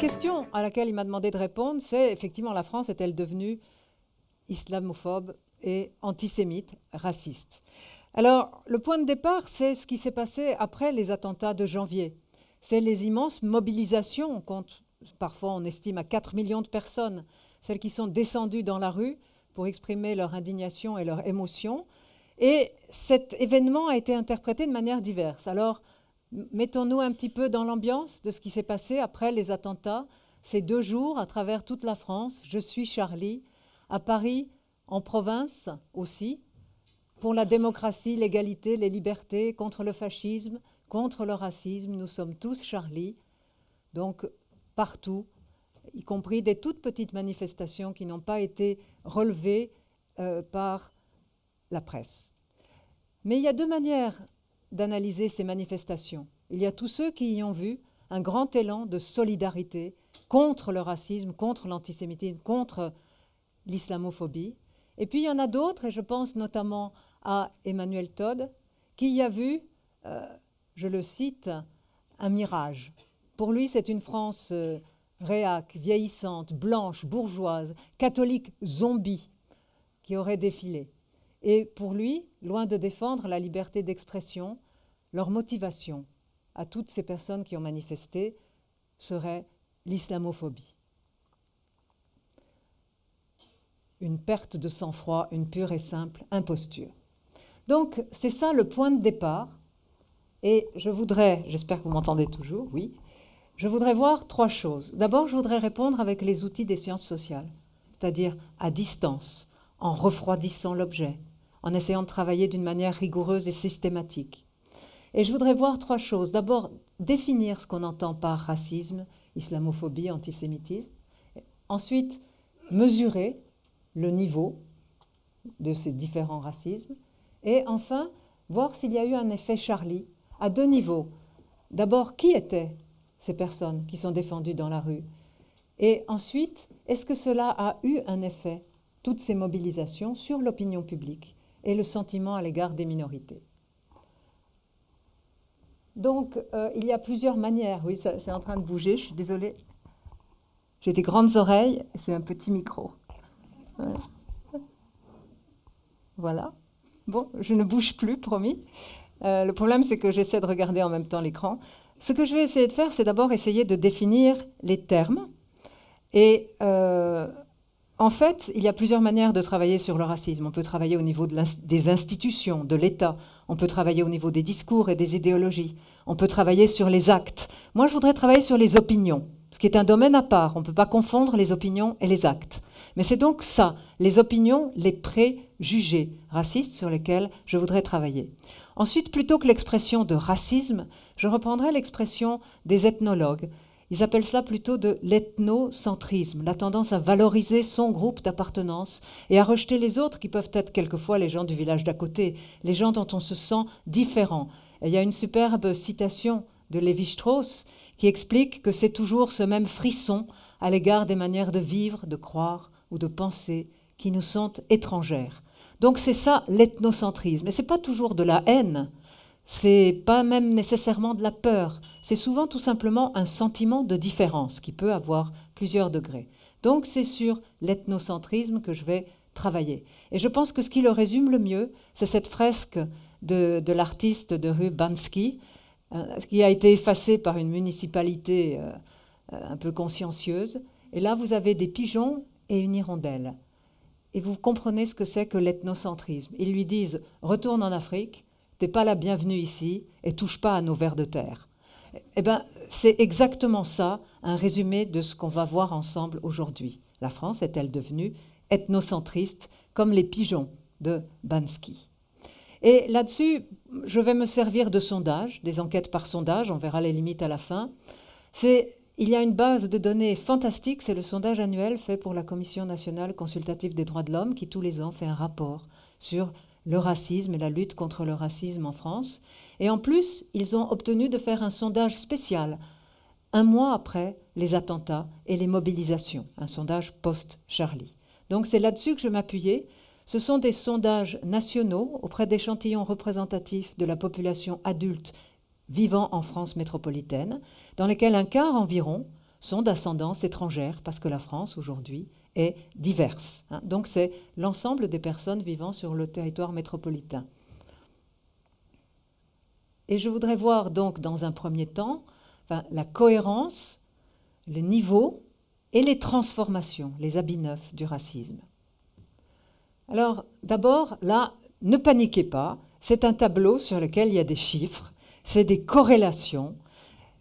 question à laquelle il m'a demandé de répondre, c'est effectivement la France est-elle devenue islamophobe et antisémite, raciste? Alors, le point de départ, c'est ce qui s'est passé après les attentats de janvier. C'est les immenses mobilisations, parfois on estime à 4 millions de personnes, celles qui sont descendues dans la rue pour exprimer leur indignation et leur émotion. Et cet événement a été interprété de manière diverse. Alors, mettons-nous un petit peu dans l'ambiance de ce qui s'est passé après les attentats. Ces 2 jours, à travers toute la France, je suis Charlie, à Paris, en province aussi, pour la démocratie, l'égalité, les libertés, contre le fascisme, contre le racisme. Nous sommes tous Charlie, donc partout, y compris des toutes petites manifestations qui n'ont pas été relevées par la presse. Mais il y a 2 manières d'analyser ces manifestations. Il y a tous ceux qui y ont vu un grand élan de solidarité contre le racisme, contre l'antisémitisme, contre l'islamophobie. Et puis il y en a d'autres, et je pense notamment à Emmanuel Todd, qui y a vu, je le cite, un mirage. Pour lui, c'est une France réac, vieillissante, blanche, bourgeoise, catholique, zombie, qui aurait défilé. Et pour lui, loin de défendre la liberté d'expression, leur motivation à toutes ces personnes qui ont manifesté serait l'islamophobie. Une perte de sang-froid, une pure et simple imposture. Donc, c'est ça le point de départ. Et je voudrais, j'espère que vous m'entendez toujours, oui, je voudrais voir 3 choses. D'abord, je voudrais répondre avec les outils des sciences sociales, c'est-à-dire à distance, en refroidissant l'objet, en essayant de travailler d'une manière rigoureuse et systématique. Et je voudrais voir 3 choses. D'abord, définir ce qu'on entend par racisme, islamophobie, antisémitisme. Ensuite, mesurer le niveau de ces différents racismes. Et enfin, voir s'il y a eu un effet Charlie à 2 niveaux. D'abord, qui étaient ces personnes qui sont défendues dans la rue? Et ensuite, est-ce que cela a eu un effet, toutes ces mobilisations, sur l'opinion publique et le sentiment à l'égard des minorités? Donc, il y a plusieurs manières. Oui, c'est en train de bouger, je suis désolée. J'ai des grandes oreilles, c'est un petit micro. Voilà. Bon, je ne bouge plus, promis. Le problème, c'est que j'essaie de regarder en même temps l'écran. Ce que je vais essayer de faire, c'est d'abord essayer de définir les termes. Et en fait, il y a plusieurs manières de travailler sur le racisme. On peut travailler au niveau des institutions, de l'État. On peut travailler au niveau des discours et des idéologies. On peut travailler sur les actes. Moi, je voudrais travailler sur les opinions, ce qui est un domaine à part. On ne peut pas confondre les opinions et les actes. Mais c'est donc ça, les opinions, les préjugés racistes sur lesquels je voudrais travailler. Ensuite, plutôt que l'expression de racisme, je reprendrai l'expression des ethnologues. Ils appellent cela plutôt de l'ethnocentrisme, la tendance à valoriser son groupe d'appartenance et à rejeter les autres qui peuvent être quelquefois les gens du village d'à côté, les gens dont on se sent différent. Et il y a une superbe citation de Lévi-Strauss qui explique que c'est toujours ce même frisson à l'égard des manières de vivre, de croire ou de penser qui nous sont étrangères. Donc c'est ça l'ethnocentrisme. Et ce n'est pas toujours de la haine, c'est pas même nécessairement de la peur, c'est souvent tout simplement un sentiment de différence qui peut avoir plusieurs degrés. Donc c'est sur l'ethnocentrisme que je vais travailler. Et je pense que ce qui le résume le mieux, c'est cette fresque de l'artiste de rue Bansky, qui a été effacée par une municipalité un peu consciencieuse. Et là, vous avez des pigeons et une hirondelle. Et vous comprenez ce que c'est que l'ethnocentrisme. Ils lui disent « Retourne en Afrique, t'es pas la bienvenue ici et touche pas à nos vers de terre ». Eh bien, c'est exactement ça, un résumé de ce qu'on va voir ensemble aujourd'hui. La France est-elle devenue ethnocentriste comme les pigeons de Bansky? Et là-dessus, je vais me servir de sondages, des enquêtes par sondage, on verra les limites à la fin. Il y a une base de données fantastique, c'est le sondage annuel fait pour la Commission nationale consultative des droits de l'homme qui tous les ans fait un rapport sur le racisme et la lutte contre le racisme en France. Et en plus, ils ont obtenu de faire un sondage spécial, 1 mois après les attentats et les mobilisations, un sondage post-Charlie. Donc c'est là-dessus que je m'appuyais. Ce sont des sondages nationaux auprès d'échantillons représentatifs de la population adulte vivant en France métropolitaine, dans lesquels un quart environ sont d'ascendance étrangère, parce que la France, aujourd'hui, est diverse. Donc, c'est l'ensemble des personnes vivant sur le territoire métropolitain. Et je voudrais voir donc, dans un premier temps, la cohérence, le niveau et les transformations, les habits neufs du racisme. Alors, d'abord, là, ne paniquez pas, c'est un tableau sur lequel il y a des chiffres, c'est des corrélations.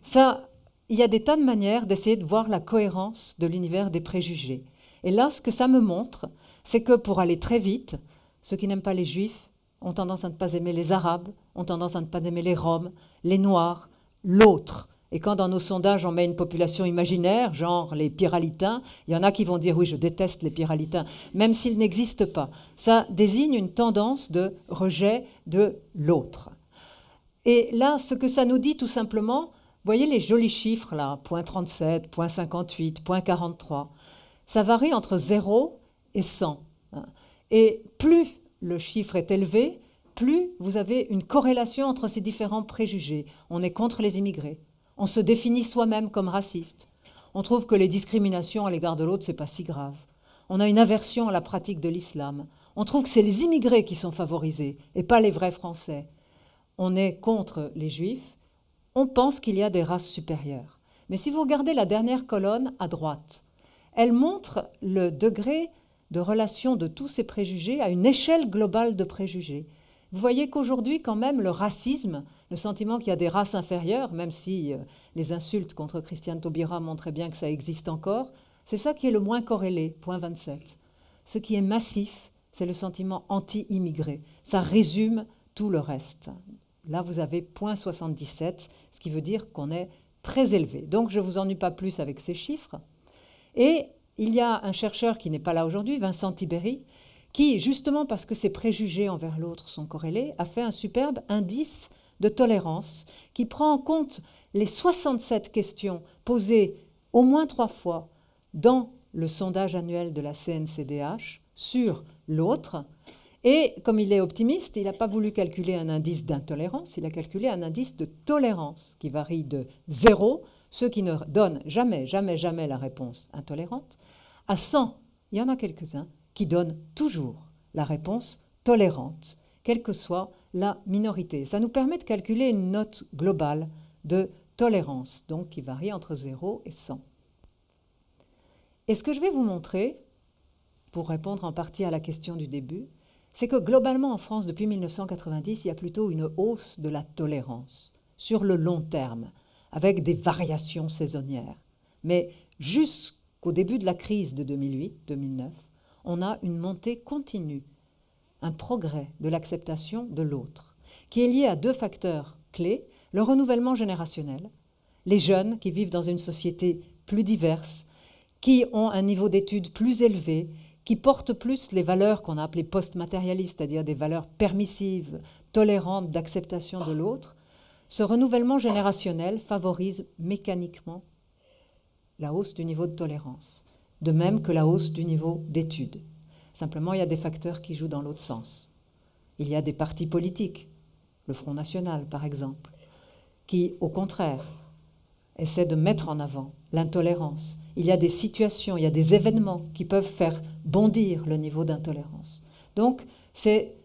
Ça, il y a des tas de manières d'essayer de voir la cohérence de l'univers des préjugés. Et là, ce que ça me montre, c'est que pour aller très vite, ceux qui n'aiment pas les Juifs ont tendance à ne pas aimer les Arabes, ont tendance à ne pas aimer les Roms, les Noirs, l'autre. Et quand dans nos sondages on met une population imaginaire, genre les Pyralitains, il y en a qui vont dire oui, je déteste les Pyralitains, même s'ils n'existent pas. Ça désigne une tendance de rejet de l'autre. Et là, ce que ça nous dit tout simplement, voyez les jolis chiffres là, 0,37, 0,58, 0,43, ça varie entre 0 et 100. Et plus le chiffre est élevé, plus vous avez une corrélation entre ces différents préjugés. On est contre les immigrés. On se définit soi-même comme raciste. On trouve que les discriminations à l'égard de l'autre, c'est pas si grave. On a une aversion à la pratique de l'islam. On trouve que c'est les immigrés qui sont favorisés et pas les vrais Français. On est contre les Juifs. On pense qu'il y a des races supérieures. Mais si vous regardez la dernière colonne à droite, elle montre le degré de relation de tous ces préjugés à une échelle globale de préjugés. Vous voyez qu'aujourd'hui, quand même, le racisme, le sentiment qu'il y a des races inférieures, même si les insultes contre Christiane Taubira montraient bien que ça existe encore, c'est ça qui est le moins corrélé, 0,27. Ce qui est massif, c'est le sentiment anti-immigré. Ça résume tout le reste. Là, vous avez 0,77, ce qui veut dire qu'on est très élevé. Donc, je ne vous ennuie pas plus avec ces chiffres. Et il y a un chercheur qui n'est pas là aujourd'hui, Vincent Tiberi, qui, justement parce que ses préjugés envers l'autre sont corrélés, a fait un superbe indice de tolérance qui prend en compte les 67 questions posées au moins 3 fois dans le sondage annuel de la CNCDH sur l'autre. Et comme il est optimiste, il n'a pas voulu calculer un indice d'intolérance, il a calculé un indice de tolérance qui varie de 0, ceux qui ne donnent jamais, jamais, jamais la réponse intolérante, à 100, il y en a quelques-uns qui donnent toujours la réponse tolérante, quelle que soit la minorité. Ça nous permet de calculer une note globale de tolérance, donc qui varie entre 0 et 100. Et ce que je vais vous montrer, pour répondre en partie à la question du début, c'est que globalement en France, depuis 1990, il y a plutôt une hausse de la tolérance sur le long terme, avec des variations saisonnières. Mais jusqu'au début de la crise de 2008-2009, on a une montée continue, un progrès de l'acceptation de l'autre, qui est lié à 2 facteurs clés, le renouvellement générationnel, les jeunes qui vivent dans une société plus diverse, qui ont un niveau d'études plus élevé, qui portent plus les valeurs qu'on a appelées post-matérialistes, c'est-à-dire des valeurs permissives, tolérantes, d'acceptation de l'autre. Ce renouvellement générationnel favorise mécaniquement la hausse du niveau de tolérance, de même que la hausse du niveau d'études. Simplement, il y a des facteurs qui jouent dans l'autre sens. Il y a des partis politiques, le Front National par exemple, qui, au contraire, essaient de mettre en avant l'intolérance. Il y a des situations, il y a des événements qui peuvent faire bondir le niveau d'intolérance. Donc, c'est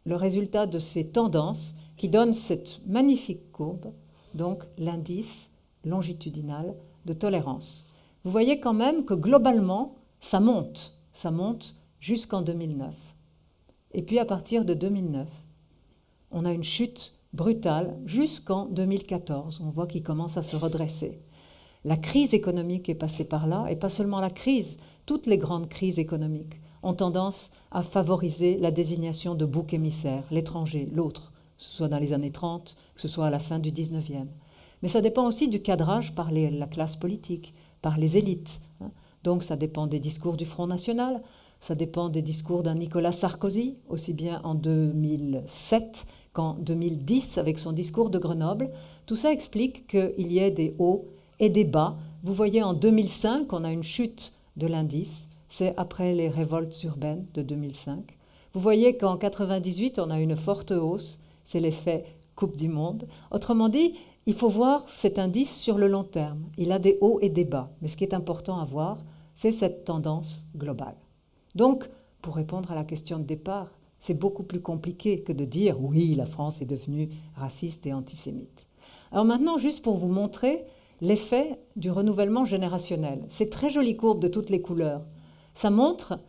le résultat de ces tendances qui donne cette magnifique courbe, donc l'indice longitudinal de tolérance. Vous voyez quand même que globalement, ça monte jusqu'en 2009. Et puis à partir de 2009, on a une chute brutale jusqu'en 2014. On voit qu'il commence à se redresser. La crise économique est passée par là, et pas seulement la crise, toutes les grandes crises économiques ont tendance à favoriser la désignation de bouc émissaire, l'étranger, l'autre, que ce soit dans les années 30, que ce soit à la fin du 19e. Mais ça dépend aussi du cadrage par la classe politique, par les élites. Donc ça dépend des discours du Front National, ça dépend des discours d'un Nicolas Sarkozy, aussi bien en 2007 qu'en 2010 avec son discours de Grenoble. Tout ça explique qu'il y ait des hauts et des bas. Vous voyez en 2005, on a une chute de l'indice, c'est après les révoltes urbaines de 2005. Vous voyez qu'en 98, on a une forte hausse, c'est l'effet Coupe du Monde. Autrement dit, il faut voir cet indice sur le long terme. Il a des hauts et des bas, mais ce qui est important à voir, c'est cette tendance globale. Donc, pour répondre à la question de départ, c'est beaucoup plus compliqué que de dire « oui, la France est devenue raciste et antisémite ». Alors maintenant, juste pour vous montrer l'effet du renouvellement générationnel. C'est très jolie courbe de toutes les couleurs. Ça montre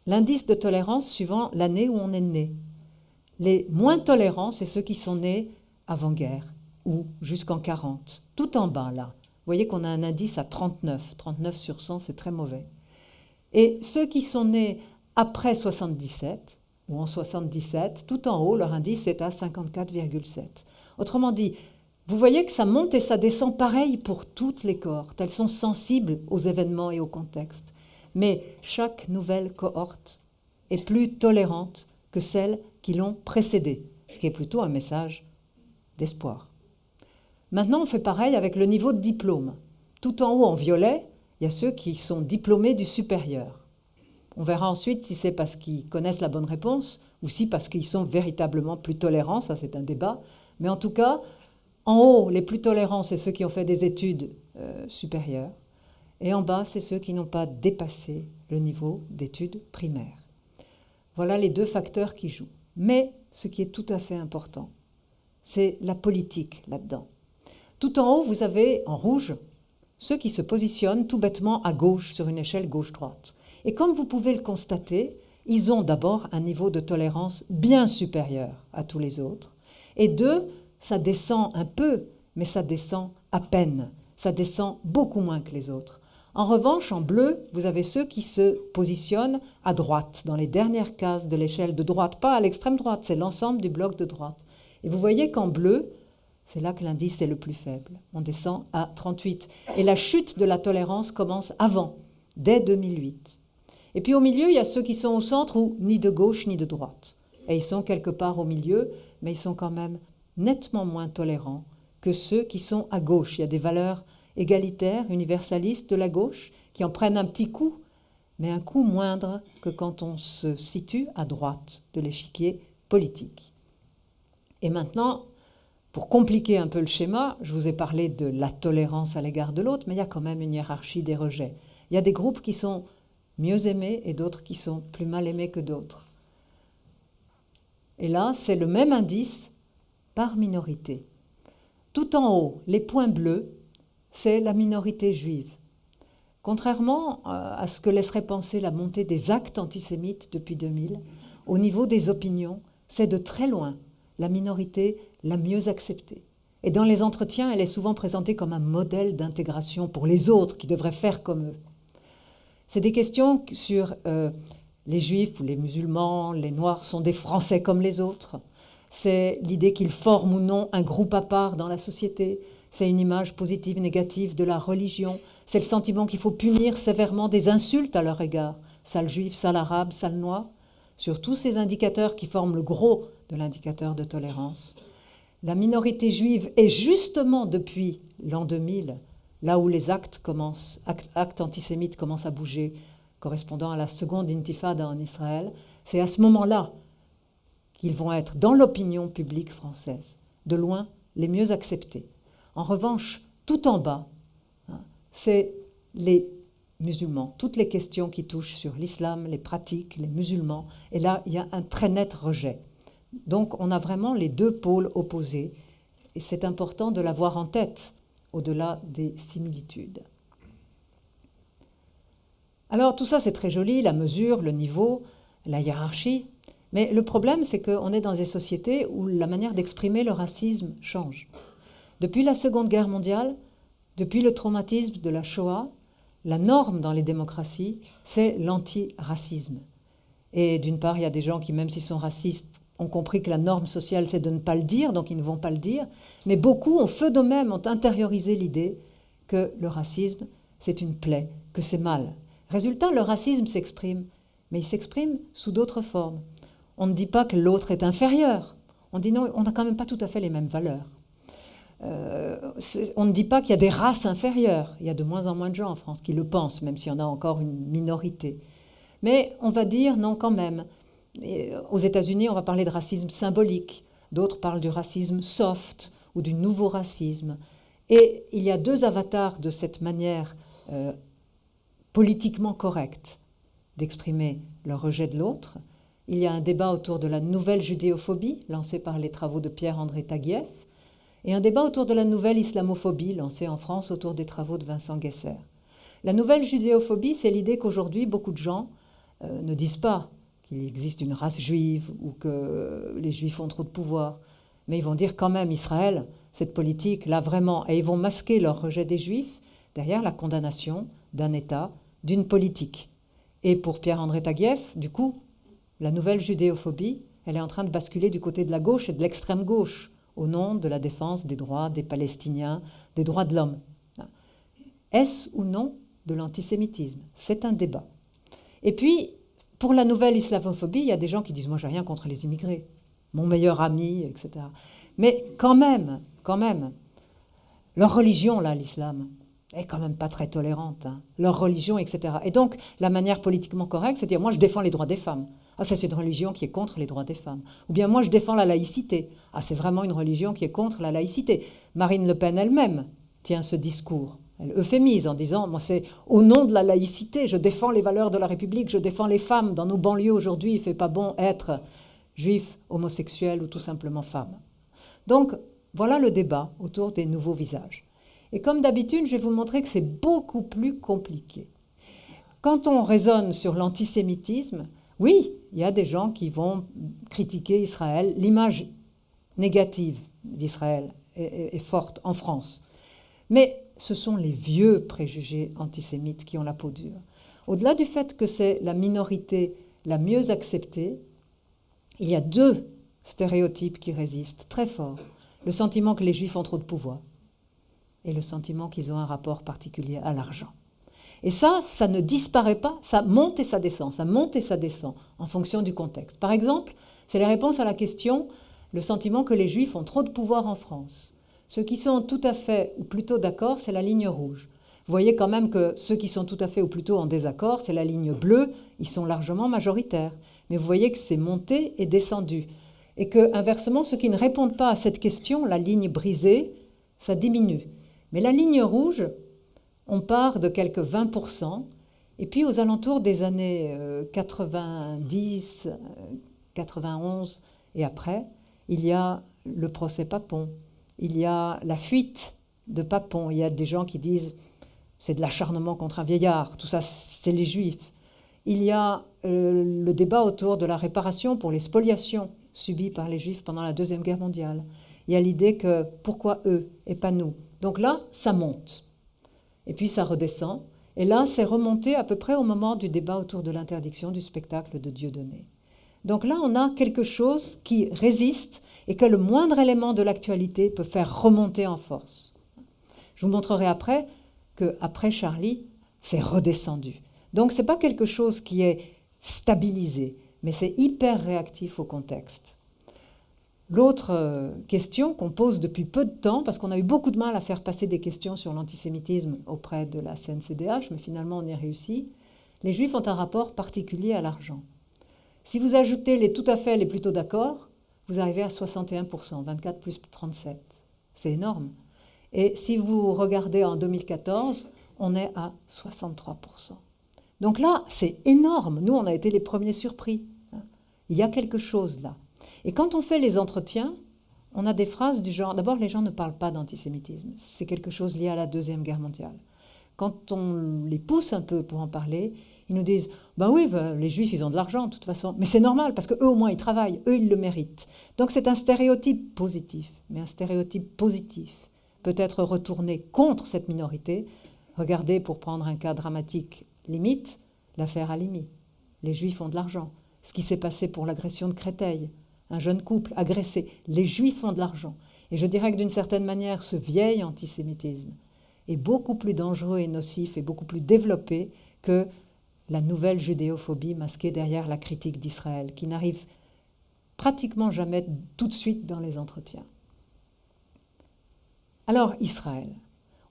l'indice de tolérance suivant l'année où on est né. Les moins tolérants, c'est ceux qui sont nés avant-guerre ou jusqu'en 40, tout en bas là. Vous voyez qu'on a un indice à 39. 39 sur 100, c'est très mauvais. Et ceux qui sont nés après 77 ou en 77, tout en haut, leur indice est à 54,7. Autrement dit, vous voyez que ça monte et ça descend pareil pour toutes les cohortes. Elles sont sensibles aux événements et au contexte. Mais chaque nouvelle cohorte est plus tolérante que celles qui l'ont précédée, ce qui est plutôt un message d'espoir. Maintenant, on fait pareil avec le niveau de diplôme. Tout en haut, en violet, il y a ceux qui sont diplômés du supérieur. On verra ensuite si c'est parce qu'ils connaissent la bonne réponse ou si parce qu'ils sont véritablement plus tolérants, ça c'est un débat. Mais en tout cas, en haut, les plus tolérants, c'est ceux qui ont fait des études supérieures. Et en bas, c'est ceux qui n'ont pas dépassé le niveau d'études primaires. Voilà les deux facteurs qui jouent. Mais ce qui est tout à fait important, c'est la politique là-dedans. Tout en haut, vous avez en rouge ceux qui se positionnent tout bêtement à gauche sur une échelle gauche-droite. Et comme vous pouvez le constater, ils ont d'abord un niveau de tolérance bien supérieur à tous les autres. Et deux, ça descend un peu, mais ça descend à peine. Ça descend beaucoup moins que les autres. En revanche, en bleu, vous avez ceux qui se positionnent à droite, dans les dernières cases de l'échelle de droite, pas à l'extrême droite, c'est l'ensemble du bloc de droite. Et vous voyez qu'en bleu, c'est là que l'indice est le plus faible. On descend à 38. Et la chute de la tolérance commence avant, dès 2008. Et puis au milieu, il y a ceux qui sont au centre ou ni de gauche ni de droite. Et ils sont quelque part au milieu, mais ils sont quand même nettement moins tolérants que ceux qui sont à gauche. Il y a des valeurs égalitaires, universalistes de la gauche, qui en prennent un petit coup, mais un coup moindre que quand on se situe à droite de l'échiquier politique. Et maintenant, pour compliquer un peu le schéma, je vous ai parlé de la tolérance à l'égard de l'autre, mais il y a quand même une hiérarchie des rejets. Il y a des groupes qui sont mieux aimés et d'autres qui sont plus mal aimés que d'autres. Et là, c'est le même indice par minorité. Tout en haut, les points bleus, c'est la minorité juive. Contrairement à ce que laisserait penser la montée des actes antisémites depuis 2000, au niveau des opinions, c'est de très loin la minorité la mieux acceptée. Et dans les entretiens, elle est souvent présentée comme un modèle d'intégration pour les autres qui devraient faire comme eux. C'est des questions sur les juifs ou les musulmans, les noirs sont des Français comme les autres. C'est l'idée qu'ils forment ou non un groupe à part dans la société. C'est une image positive, négative de la religion. C'est le sentiment qu'il faut punir sévèrement des insultes à leur égard. Sale juif, sale arabe, sale noir. Sur tous ces indicateurs qui forment le gros de l'indicateur de tolérance. La minorité juive est justement depuis l'an 2000, là où les actes antisémites commencent à bouger, correspondant à la seconde intifada en Israël, c'est à ce moment-là qu'ils vont être dans l'opinion publique française, de loin les mieux acceptés. En revanche, tout en bas, c'est les musulmans, toutes les questions qui touchent sur l'islam, les pratiques, les musulmans, et là, il y a un très net rejet. Donc, on a vraiment les deux pôles opposés, et c'est important de l'avoir en tête, au-delà des similitudes. Alors, tout ça, c'est très joli, la mesure, le niveau, la hiérarchie, mais le problème, c'est qu'on est dans des sociétés où la manière d'exprimer le racisme change. Depuis la Seconde Guerre mondiale, depuis le traumatisme de la Shoah, la norme dans les démocraties, c'est l'antiracisme. Et d'une part, il y a des gens qui, même s'ils sont racistes, ont compris que la norme sociale, c'est de ne pas le dire, donc ils ne vont pas le dire. Mais beaucoup, au feu d'eux-mêmes, ont intériorisé l'idée que le racisme, c'est une plaie, que c'est mal. Résultat, le racisme s'exprime, mais il s'exprime sous d'autres formes. On ne dit pas que l'autre est inférieur. On dit non, on n'a quand même pas tout à fait les mêmes valeurs. On ne dit pas qu'il y a des races inférieures. Il y a de moins en moins de gens en France qui le pensent, même s'il y en a encore une minorité. Mais on va dire non quand même. Et aux États-Unis, on va parler de racisme symbolique. D'autres parlent du racisme soft ou du nouveau racisme. Et il y a deux avatars de cette manière politiquement correcte d'exprimer leur rejet de l'autre. Il y a un débat autour de la nouvelle judéophobie, lancé par les travaux de Pierre-André Taguieff, et un débat autour de la nouvelle islamophobie, lancé en France autour des travaux de Vincent Guesser. La nouvelle judéophobie, c'est l'idée qu'aujourd'hui, beaucoup de gens ne disent pas qu'il existe une race juive ou que les juifs ont trop de pouvoir, mais ils vont dire quand même Israël, cette politique, là vraiment, et ils vont masquer leur rejet des juifs derrière la condamnation d'un État, d'une politique. Et pour Pierre-André Taguieff, du coup, la nouvelle judéophobie, elle est en train de basculer du côté de la gauche et de l'extrême gauche, au nom de la défense des droits des Palestiniens, des droits de l'homme. Est-ce ou non de l'antisémitisme? C'est un débat. Et puis, pour la nouvelle islamophobie, il y a des gens qui disent « moi, j'ai rien contre les immigrés, mon meilleur ami, etc. » Mais quand même, leur religion, là, l'islam, est quand même pas très tolérante. Hein. Leur religion, etc. Et donc, la manière politiquement correcte, c'est de dire « moi, je défends les droits des femmes ». Ah, ça, c'est une religion qui est contre les droits des femmes. Ou bien, moi, je défends la laïcité. Ah, c'est vraiment une religion qui est contre la laïcité. Marine Le Pen elle-même tient ce discours. Elle euphémise en disant « moi, c'est au nom de la laïcité, je défends les valeurs de la République, je défends les femmes. Dans nos banlieues aujourd'hui, il ne fait pas bon être juif, homosexuel ou tout simplement femme. » Donc, voilà le débat autour des nouveaux visages. Et comme d'habitude, je vais vous montrer que c'est beaucoup plus compliqué. Quand on raisonne sur l'antisémitisme, oui, il y a des gens qui vont critiquer Israël. L'image négative d'Israël est forte en France. Mais ce sont les vieux préjugés antisémites qui ont la peau dure. Au-delà du fait que c'est la minorité la mieux acceptée, il y a deux stéréotypes qui résistent très fort. Le sentiment que les Juifs ont trop de pouvoir et le sentiment qu'ils ont un rapport particulier à l'argent. Et ça ne disparaît pas, ça monte et ça descend en fonction du contexte. Par exemple, c'est la réponse à la question, le sentiment que les Juifs ont trop de pouvoir en France. Ceux qui sont tout à fait ou plutôt d'accord, c'est la ligne rouge. Vous voyez quand même que ceux qui sont tout à fait ou plutôt en désaccord, c'est la ligne bleue, ils sont largement majoritaires. Mais vous voyez que c'est monté et descendu. Et que, inversement, ceux qui ne répondent pas à cette question, la ligne brisée, ça diminue. Mais la ligne rouge, on part de quelques 20%, et puis aux alentours des années 90, 91 et après, il y a le procès Papon, il y a la fuite de Papon, il y a des gens qui disent c'est de l'acharnement contre un vieillard, tout ça c'est les Juifs. Il y a le débat autour de la réparation pour les spoliations subies par les Juifs pendant la Deuxième Guerre mondiale. Il y a l'idée que pourquoi eux et pas nous. Donc là, ça monte. Et puis ça redescend. Et là, c'est remonté à peu près au moment du débat autour de l'interdiction du spectacle de Dieudonné. Donc là, on a quelque chose qui résiste et que le moindre élément de l'actualité peut faire remonter en force. Je vous montrerai après qu'après Charlie, c'est redescendu. Donc ce n'est pas quelque chose qui est stabilisé, mais c'est hyper réactif au contexte. L'autre question qu'on pose depuis peu de temps, parce qu'on a eu beaucoup de mal à faire passer des questions sur l'antisémitisme auprès de la CNCDH, mais finalement on y a réussi, les Juifs ont un rapport particulier à l'argent. Si vous ajoutez les tout à fait, les plutôt d'accord, vous arrivez à 61%, 24 plus 37. C'est énorme. Et si vous regardez en 2014, on est à 63%. Donc là, c'est énorme. Nous, on a été les premiers surpris. Il y a quelque chose là. Et quand on fait les entretiens, on a des phrases du genre... D'abord, les gens ne parlent pas d'antisémitisme. C'est quelque chose lié à la Deuxième Guerre mondiale. Quand on les pousse un peu pour en parler, ils nous disent « Ben oui, les Juifs, ils ont de l'argent de toute façon. Mais c'est normal, parce qu'eux, au moins, ils travaillent. Eux, ils le méritent. » Donc c'est un stéréotype positif. Mais un stéréotype positif peut être retourné contre cette minorité. Regardez, pour prendre un cas dramatique limite, l'affaire Halimi. Les Juifs ont de l'argent. Ce qui s'est passé pour l'agression de Créteil. Un jeune couple agressé. Les Juifs ont de l'argent. Et je dirais que d'une certaine manière, ce vieil antisémitisme est beaucoup plus dangereux et nocif et beaucoup plus développé que la nouvelle judéophobie masquée derrière la critique d'Israël, qui n'arrive pratiquement jamais tout de suite dans les entretiens. Alors, Israël.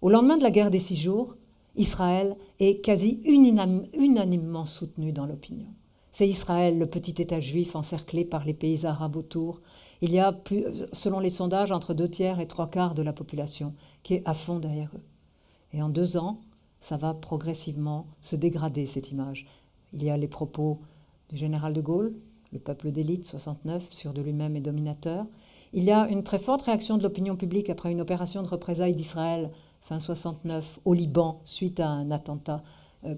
Au lendemain de la guerre des 6 jours, Israël est quasi unanimement soutenu dans l'opinion. C'est Israël, le petit État juif encerclé par les pays arabes autour, Il y a, plus, selon les sondages, entre 2/3 et 3/4 de la population qui est à fond derrière eux. Et en 2 ans, ça va progressivement se dégrader, cette image. Il y a les propos du général de Gaulle, le peuple d'élite, 69, sûr de lui-même et dominateur. Il y a une très forte réaction de l'opinion publique après une opération de représailles d'Israël, fin 69, au Liban, suite à un attentat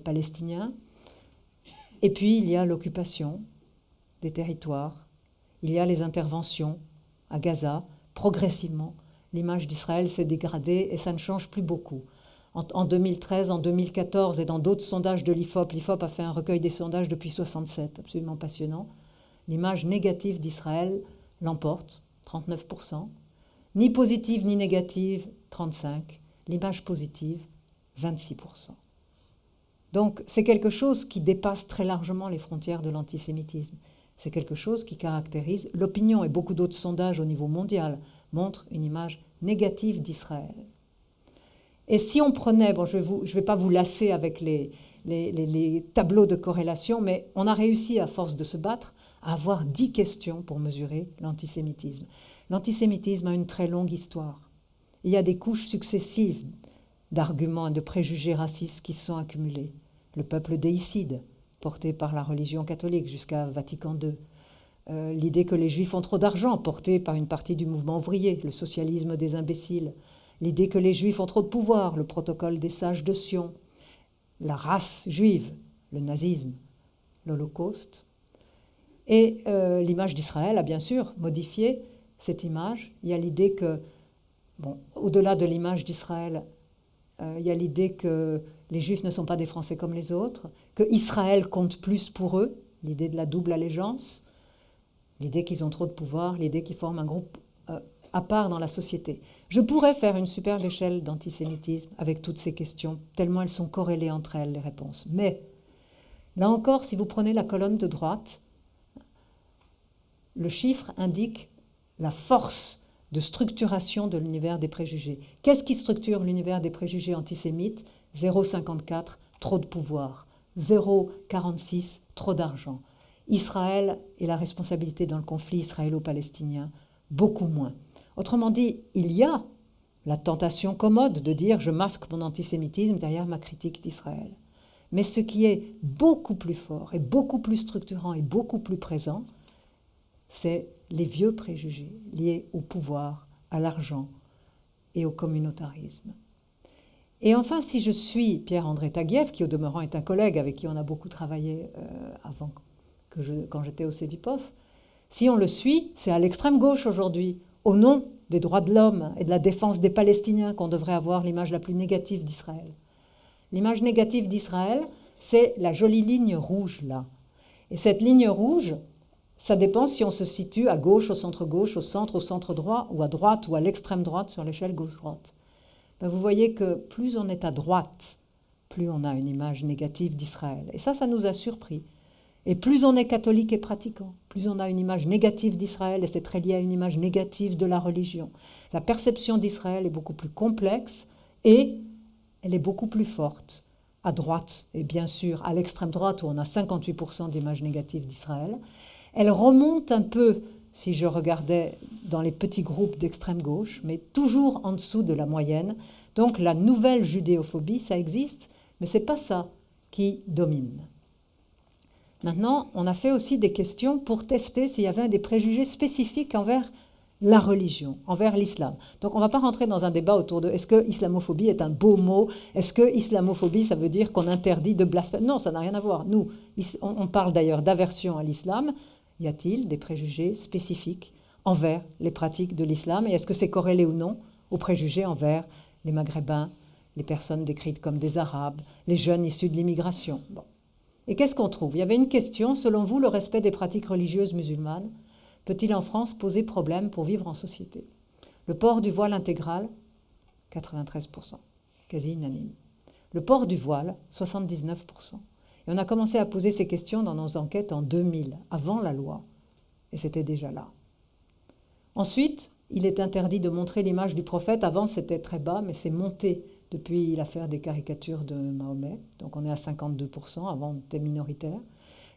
palestinien. Et puis, il y a l'occupation des territoires. Il y a les interventions à Gaza. Progressivement, l'image d'Israël s'est dégradée et ça ne change plus beaucoup. En 2013, en 2014 et dans d'autres sondages de l'IFOP, l'IFOP a fait un recueil des sondages depuis 67, absolument passionnant. L'image négative d'Israël l'emporte, 39%. Ni positive ni négative, 35%. L'image positive, 26%. Donc c'est quelque chose qui dépasse très largement les frontières de l'antisémitisme. C'est quelque chose qui caractérise l'opinion, et beaucoup d'autres sondages au niveau mondial montrent une image négative d'Israël. Et si on prenait, bon, je ne vais pas vous lasser avec les tableaux de corrélation, mais on a réussi, à force de se battre, à avoir 10 questions pour mesurer l'antisémitisme. L'antisémitisme a une très longue histoire. Il y a des couches successives d'arguments et de préjugés racistes qui se sont accumulés. Le peuple déicide, porté par la religion catholique jusqu'à Vatican II. L'idée que les Juifs ont trop d'argent, portée par une partie du mouvement ouvrier, le socialisme des imbéciles. L'idée que les Juifs ont trop de pouvoir, le protocole des sages de Sion. La race juive, le nazisme, l'Holocauste. Et l'image d'Israël a bien sûr modifié cette image. Il y a l'idée que, bon, au-delà de l'image d'Israël, il y a l'idée que les Juifs ne sont pas des Français comme les autres, que Israël compte plus pour eux, l'idée de la double allégeance, l'idée qu'ils ont trop de pouvoir, l'idée qu'ils forment un groupe à part dans la société. Je pourrais faire une superbe échelle d'antisémitisme avec toutes ces questions, tellement elles sont corrélées entre elles, les réponses. Mais, là encore, si vous prenez la colonne de droite, le chiffre indique la force de structuration de l'univers des préjugés. Qu'est-ce qui structure l'univers des préjugés antisémites? 0,54, trop de pouvoir. 0,46, trop d'argent. Israël et la responsabilité dans le conflit israélo-palestinien, beaucoup moins. Autrement dit, il y a la tentation commode de dire « je masque mon antisémitisme derrière ma critique d'Israël ». Mais ce qui est beaucoup plus fort et beaucoup plus structurant et beaucoup plus présent, c'est les vieux préjugés liés au pouvoir, à l'argent et au communautarisme. Et enfin, si je suis Pierre-André Taguieff, qui au demeurant est un collègue avec qui on a beaucoup travaillé quand j'étais au CEVIPOF, si on le suit, c'est à l'extrême gauche aujourd'hui, au nom des droits de l'homme et de la défense des Palestiniens, qu'on devrait avoir l'image la plus négative d'Israël. L'image négative d'Israël, c'est la jolie ligne rouge là. Et cette ligne rouge, ça dépend si on se situe à gauche, au centre-gauche, au centre droit, ou à droite, ou à l'extrême droite sur l'échelle gauche-droite. Ben vous voyez que plus on est à droite, plus on a une image négative d'Israël. Et ça nous a surpris. Et plus on est catholique et pratiquant, plus on a une image négative d'Israël, et c'est très lié à une image négative de la religion. La perception d'Israël est beaucoup plus complexe et elle est beaucoup plus forte à droite, et bien sûr à l'extrême droite où on a 58% d'images négatives d'Israël. Elle remonte un peu, si je regardais dans les petits groupes d'extrême gauche, mais toujours en dessous de la moyenne. Donc la nouvelle judéophobie, ça existe, mais ce n'est pas ça qui domine. Maintenant, on a fait aussi des questions pour tester s'il y avait des préjugés spécifiques envers la religion, envers l'islam. Donc on ne va pas rentrer dans un débat autour de est-ce que islamophobie est un beau mot, est-ce que islamophobie ça veut dire qu'on interdit de blasphème? Non, ça n'a rien à voir. Nous, on parle d'ailleurs d'aversion à l'islam. Y a-t-il des préjugés spécifiques envers les pratiques de l'islam? Et est-ce que c'est corrélé ou non aux préjugés envers les Maghrébins, les personnes décrites comme des Arabes, les jeunes issus de l'immigration? Bon. Et qu'est-ce qu'on trouve? Il y avait une question, selon vous, le respect des pratiques religieuses musulmanes peut-il en France poser problème pour vivre en société? Le port du voile intégral, 93%, quasi unanime. Le port du voile, 79%. Et on a commencé à poser ces questions dans nos enquêtes en 2000, avant la loi, et c'était déjà là. Ensuite, il est interdit de montrer l'image du prophète. Avant, c'était très bas, mais c'est monté depuis l'affaire des caricatures de Mahomet. Donc on est à 52%, avant on était minoritaire.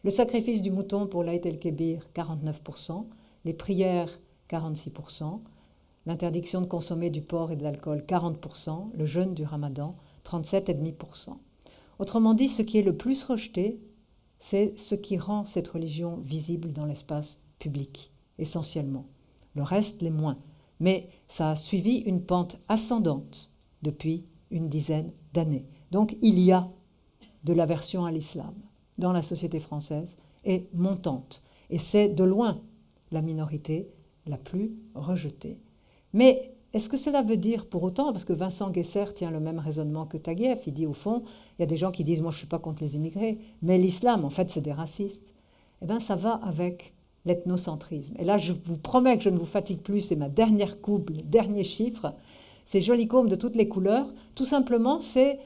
Le sacrifice du mouton pour l'Aït el-Kébir, 49%. Les prières 46%, l'interdiction de consommer du porc et de l'alcool, 40%, le jeûne du ramadan, 37,5%. Autrement dit, ce qui est le plus rejeté, c'est ce qui rend cette religion visible dans l'espace public, essentiellement. Le reste, les moins. Mais ça a suivi une pente ascendante depuis une dizaine d'années. Donc il y a de l'aversion à l'islam dans la société française et montante. Et c'est de loin la minorité la plus rejetée. Mais est-ce que cela veut dire pour autant, parce que Vincent Guesser tient le même raisonnement que Taguieff, il dit au fond, il y a des gens qui disent « moi je ne suis pas contre les immigrés, mais l'islam en fait c'est des racistes ». Eh bien ça va avec l'ethnocentrisme. Et là je vous promets que je ne vous fatigue plus, c'est ma dernière coupe, le dernier chiffre, ces jolis cômes de toutes les couleurs, tout simplement c'est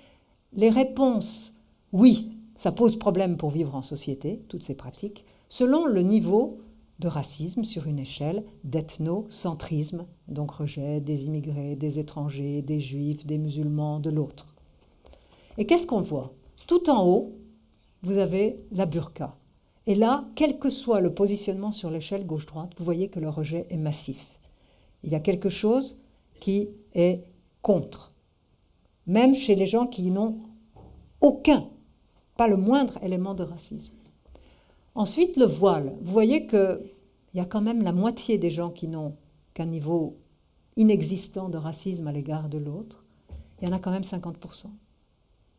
les réponses. Oui, ça pose problème pour vivre en société, toutes ces pratiques, selon le niveau de racisme sur une échelle d'ethnocentrisme, donc rejet des immigrés, des étrangers, des juifs, des musulmans, de l'autre. Et qu'est-ce qu'on voit? Tout en haut, vous avez la burqa. Et là, quel que soit le positionnement sur l'échelle gauche-droite, vous voyez que le rejet est massif. Il y a quelque chose qui est contre, même chez les gens qui n'ont aucun, pas le moindre élément de racisme. Ensuite, le voile. Vous voyez qu'il y a quand même la moitié des gens qui n'ont qu'un niveau inexistant de racisme à l'égard de l'autre. Il y en a quand même 50%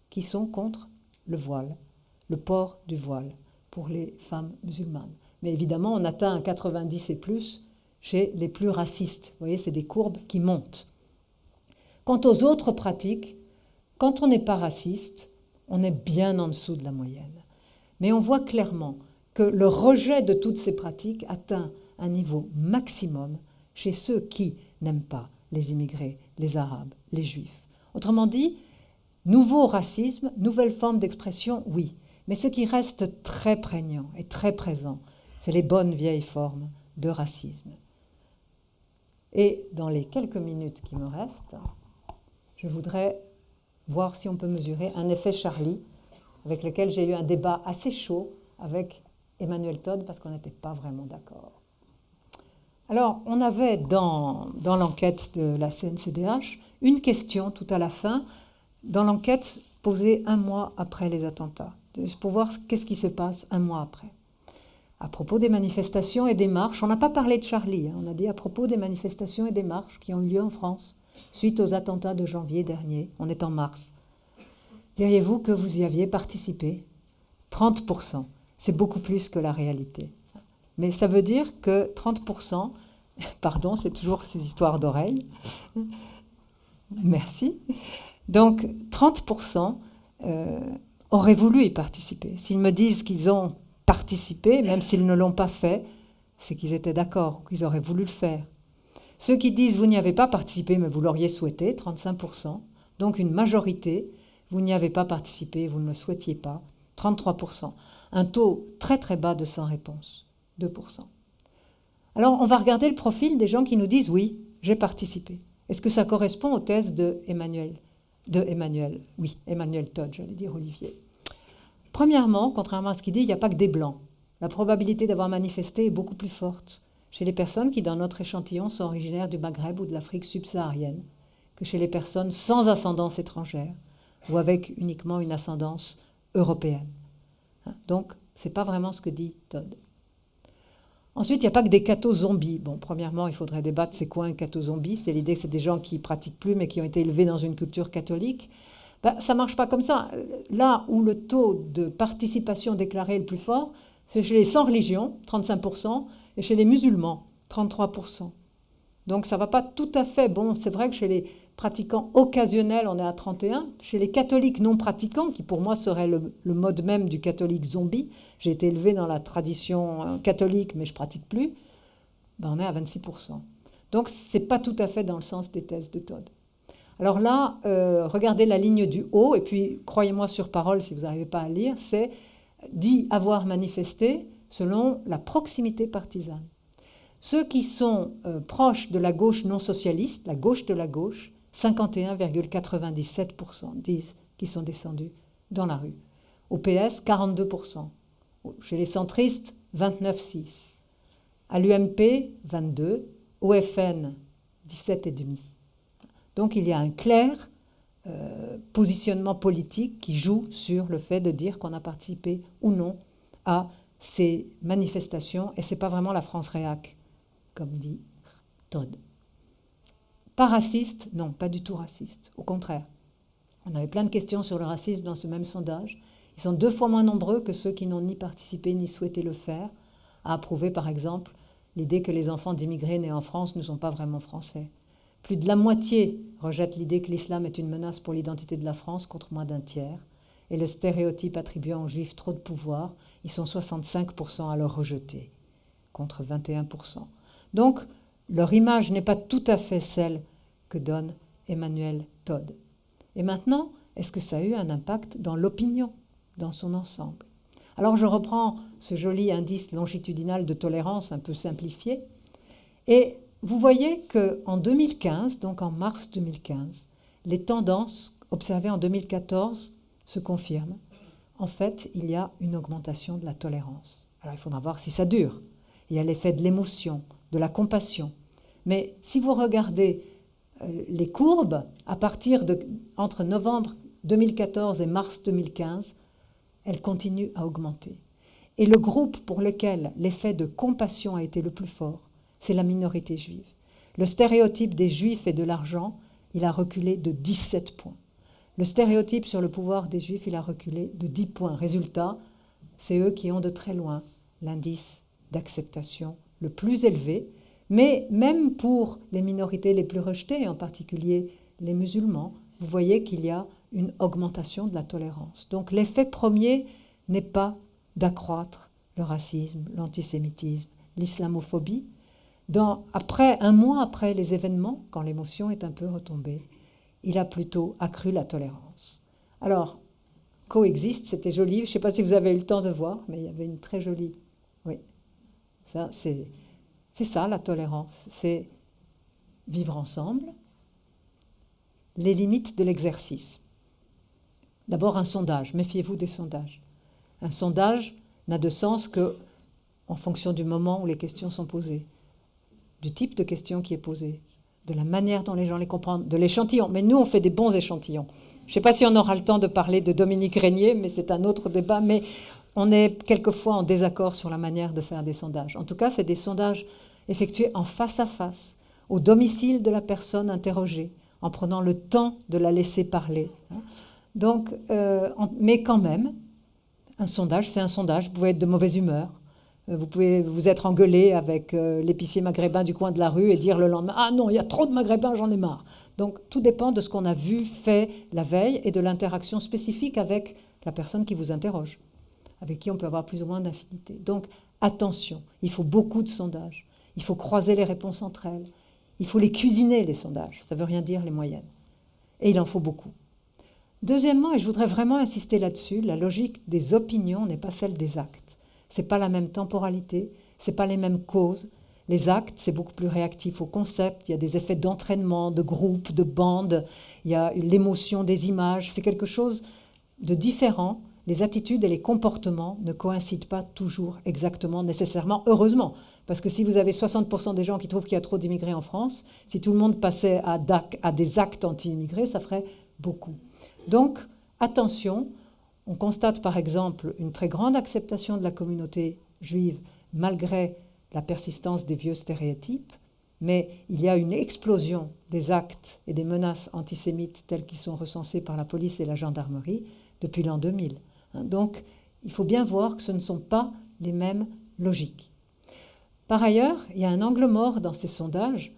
qui sont contre le voile, le port du voile pour les femmes musulmanes. Mais évidemment, on atteint un 90 et plus chez les plus racistes. Vous voyez, c'est des courbes qui montent. Quant aux autres pratiques, quand on n'est pas raciste, on est bien en dessous de la moyenne. Mais on voit clairement que le rejet de toutes ces pratiques atteint un niveau maximum chez ceux qui n'aiment pas les immigrés, les arabes, les juifs. Autrement dit, nouveau racisme, nouvelle forme d'expression, oui. Mais ce qui reste très prégnant et très présent, c'est les bonnes vieilles formes de racisme. Et dans les quelques minutes qui me restent, je voudrais voir si on peut mesurer un effet Charlie, avec lequel j'ai eu un débat assez chaud avec Emmanuel Todd, parce qu'on n'était pas vraiment d'accord. Alors, on avait dans l'enquête de la CNCDH une question tout à la fin, dans l'enquête posée un mois après les attentats, pour voir qu'est-ce qui se passe un mois après. À propos des manifestations et des marches, on n'a pas parlé de Charlie, on a dit à propos des manifestations et des marches qui ont eu lieu en France, suite aux attentats de janvier dernier, on est en mars. Diriez-vous que vous y aviez participé? 30%. C'est beaucoup plus que la réalité. Mais ça veut dire que 30%, pardon, c'est toujours ces histoires d'oreilles, merci, donc 30% auraient voulu y participer. S'ils me disent qu'ils ont participé, même s'ils ne l'ont pas fait, c'est qu'ils étaient d'accord, qu'ils auraient voulu le faire. Ceux qui disent vous n'y avez pas participé, mais vous l'auriez souhaité, 35%, donc une majorité, vous n'y avez pas participé, vous ne le souhaitiez pas, 33%. Un taux très très bas de sans réponse, 2%. Alors on va regarder le profil des gens qui nous disent oui, j'ai participé. Est-ce que ça correspond aux thèses Emmanuel Todd, j'allais dire Olivier. Premièrement, contrairement à ce qu'il dit, il n'y a pas que des blancs. La probabilité d'avoir manifesté est beaucoup plus forte chez les personnes qui, dans notre échantillon, sont originaires du Maghreb ou de l'Afrique subsaharienne que chez les personnes sans ascendance étrangère ou avec uniquement une ascendance européenne. Donc, ce n'est pas vraiment ce que dit Todd. Ensuite, il n'y a pas que des catho-zombies. Bon, premièrement, il faudrait débattre c'est quoi un catho-zombie. C'est l'idée que c'est des gens qui ne pratiquent plus mais qui ont été élevés dans une culture catholique. Ben, ça ne marche pas comme ça. Là où le taux de participation déclarée est le plus fort, c'est chez les sans religion, 35%, et chez les musulmans, 33%. Donc ça ne va pas tout à fait. Bon, c'est vrai que chez les pratiquants occasionnels, on est à 31. Chez les catholiques non pratiquants, qui pour moi serait le mode même du catholique zombie, j'ai été élevé dans la tradition catholique, mais je ne pratique plus, ben on est à 26%. Donc ce n'est pas tout à fait dans le sens des thèses de Todd. Alors là, regardez la ligne du haut, et puis croyez-moi sur parole si vous n'arrivez pas à lire, c'est dit avoir manifesté selon la proximité partisane. Ceux qui sont proches de la gauche non socialiste, la gauche de la gauche, 51,97% disent qu'ils sont descendus dans la rue. Au PS, 42%. Chez les centristes, 29,6%. À l'UMP, 22%. OFN, 17,5. Donc il y a un clair positionnement politique qui joue sur le fait de dire qu'on a participé ou non à ces manifestations, et ce n'est pas vraiment la France réac, comme dit Todd. Pas raciste? Non, pas du tout raciste, au contraire. On avait plein de questions sur le racisme dans ce même sondage. Ils sont 2 fois moins nombreux que ceux qui n'ont ni participé ni souhaité le faire, à approuver par exemple l'idée que les enfants d'immigrés nés en France ne sont pas vraiment français. Plus de la moitié rejette l'idée que l'islam est une menace pour l'identité de la France, contre moins d'un tiers. Et le stéréotype attribuant aux juifs trop de pouvoir, ils sont 65% à le rejeter, contre 21%. Donc, leur image n'est pas tout à fait celle que donne Emmanuel Todd. Et maintenant, est-ce que ça a eu un impact dans l'opinion, dans son ensemble? Alors je reprends ce joli indice longitudinal de tolérance un peu simplifié, et vous voyez qu'en 2015, donc en mars 2015, les tendances observées en 2014 se confirment. En fait, il y a une augmentation de la tolérance. Alors il faudra voir si ça dure. Il y a l'effet de l'émotion, de la compassion. Mais si vous regardez les courbes, à partir entre novembre 2014 et mars 2015, elles continuent à augmenter. Et le groupe pour lequel l'effet de compassion a été le plus fort, c'est la minorité juive. Le stéréotype des juifs et de l'argent, il a reculé de 17 points. Le stéréotype sur le pouvoir des juifs, il a reculé de 10 points. Résultat, c'est eux qui ont de très loin l'indice d'acceptation le plus élevé. Mais même pour les minorités les plus rejetées, en particulier les musulmans, vous voyez qu'il y a une augmentation de la tolérance. Donc l'effet premier n'est pas d'accroître le racisme, l'antisémitisme, l'islamophobie. Après, un mois après les événements, quand l'émotion est un peu retombée, il a plutôt accru la tolérance. Alors, coexiste, c'était joli. Je ne sais pas si vous avez eu le temps de voir, mais il y avait une très jolie... Oui, ça c'est ça la tolérance, c'est vivre ensemble, les limites de l'exercice. D'abord un sondage, méfiez-vous des sondages. Un sondage n'a de sens qu'en fonction du moment où les questions sont posées, du type de question qui est posée, de la manière dont les gens les comprennent, de l'échantillon. Mais nous, on fait des bons échantillons. Je ne sais pas si on aura le temps de parler de Dominique Régnier, mais c'est un autre débat. Mais on est quelquefois en désaccord sur la manière de faire des sondages. En tout cas, c'est des sondages effectués en face à face, au domicile de la personne interrogée, en prenant le temps de la laisser parler. Donc, mais quand même, un sondage, c'est un sondage. Vous pouvez être de mauvaise humeur. Vous pouvez vous être engueulé avec l'épicier maghrébin du coin de la rue et dire le lendemain « Ah non, il y a trop de maghrébins, j'en ai marre ». Donc, tout dépend de ce qu'on a vu, fait la veille et de l'interaction spécifique avec la personne qui vous interroge, avec qui on peut avoir plus ou moins d'infinité. Donc, attention, il faut beaucoup de sondages. Il faut croiser les réponses entre elles. Il faut les cuisiner, les sondages. Ça ne veut rien dire, les moyennes. Et il en faut beaucoup. Deuxièmement, et je voudrais vraiment insister là-dessus, la logique des opinions n'est pas celle des actes. Ce n'est pas la même temporalité, ce n'est pas les mêmes causes. Les actes, c'est beaucoup plus réactif au concept. Il y a des effets d'entraînement, de groupe, de bande. Il y a l'émotion des images. C'est quelque chose de différent. Les attitudes et les comportements ne coïncident pas toujours exactement, nécessairement, heureusement. Parce que si vous avez 60% des gens qui trouvent qu'il y a trop d'immigrés en France, si tout le monde passait à des actes anti-immigrés, ça ferait beaucoup. Donc, attention, on constate par exemple une très grande acceptation de la communauté juive malgré la persistance des vieux stéréotypes, mais il y a une explosion des actes et des menaces antisémites tels qu'ils sont recensés par la police et la gendarmerie depuis l'an 2000. Donc, il faut bien voir que ce ne sont pas les mêmes logiques. Par ailleurs, il y a un angle mort dans ces sondages.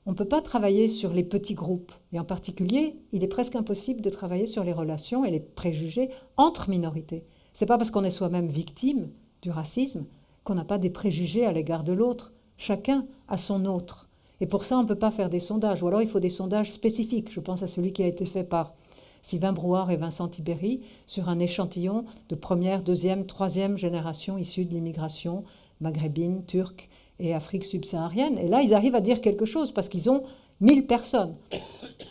On ne peut pas travailler sur les petits groupes. Et en particulier, il est presque impossible de travailler sur les relations et les préjugés entre minorités. Ce n'est pas parce qu'on est soi-même victime du racisme qu'on n'a pas des préjugés à l'égard de l'autre. Chacun a son autre. Et pour ça, on ne peut pas faire des sondages. Ou alors, il faut des sondages spécifiques. Je pense à celui qui a été fait par Sylvain Brouard et Vincent Tibéry sur un échantillon de première, deuxième, troisième génération issus de l'immigration maghrébine, turque et Afrique subsaharienne. Et là, ils arrivent à dire quelque chose parce qu'ils ont 1000 personnes.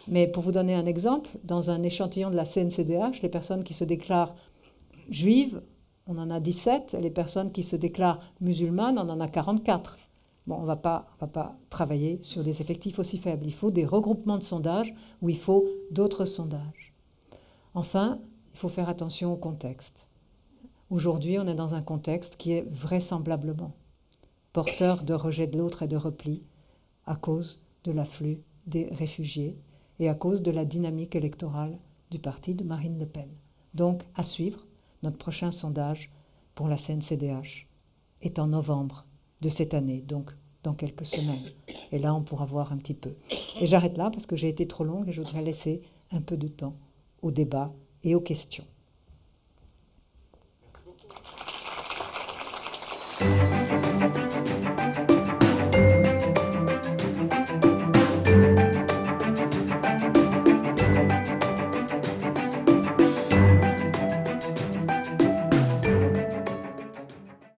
Mais pour vous donner un exemple, dans un échantillon de la CNCDH, les personnes qui se déclarent juives, on en a 17, et les personnes qui se déclarent musulmanes, on en a 44. bon, on ne va pas travailler sur des effectifs aussi faibles. Il faut des regroupements de sondages où il faut d'autres sondages. Enfin, il faut faire attention au contexte. Aujourd'hui, on est dans un contexte qui est vraisemblablement porteur de rejet de l'autre et de repli à cause de l'afflux des réfugiés et à cause de la dynamique électorale du parti de Marine Le Pen. Donc, à suivre, notre prochain sondage pour la CNCDH est en novembre de cette année, donc dans quelques semaines. Et là, on pourra voir un petit peu. Et j'arrête là parce que j'ai été trop longue et je voudrais laisser un peu de temps au débat et aux questions. Merci beaucoup.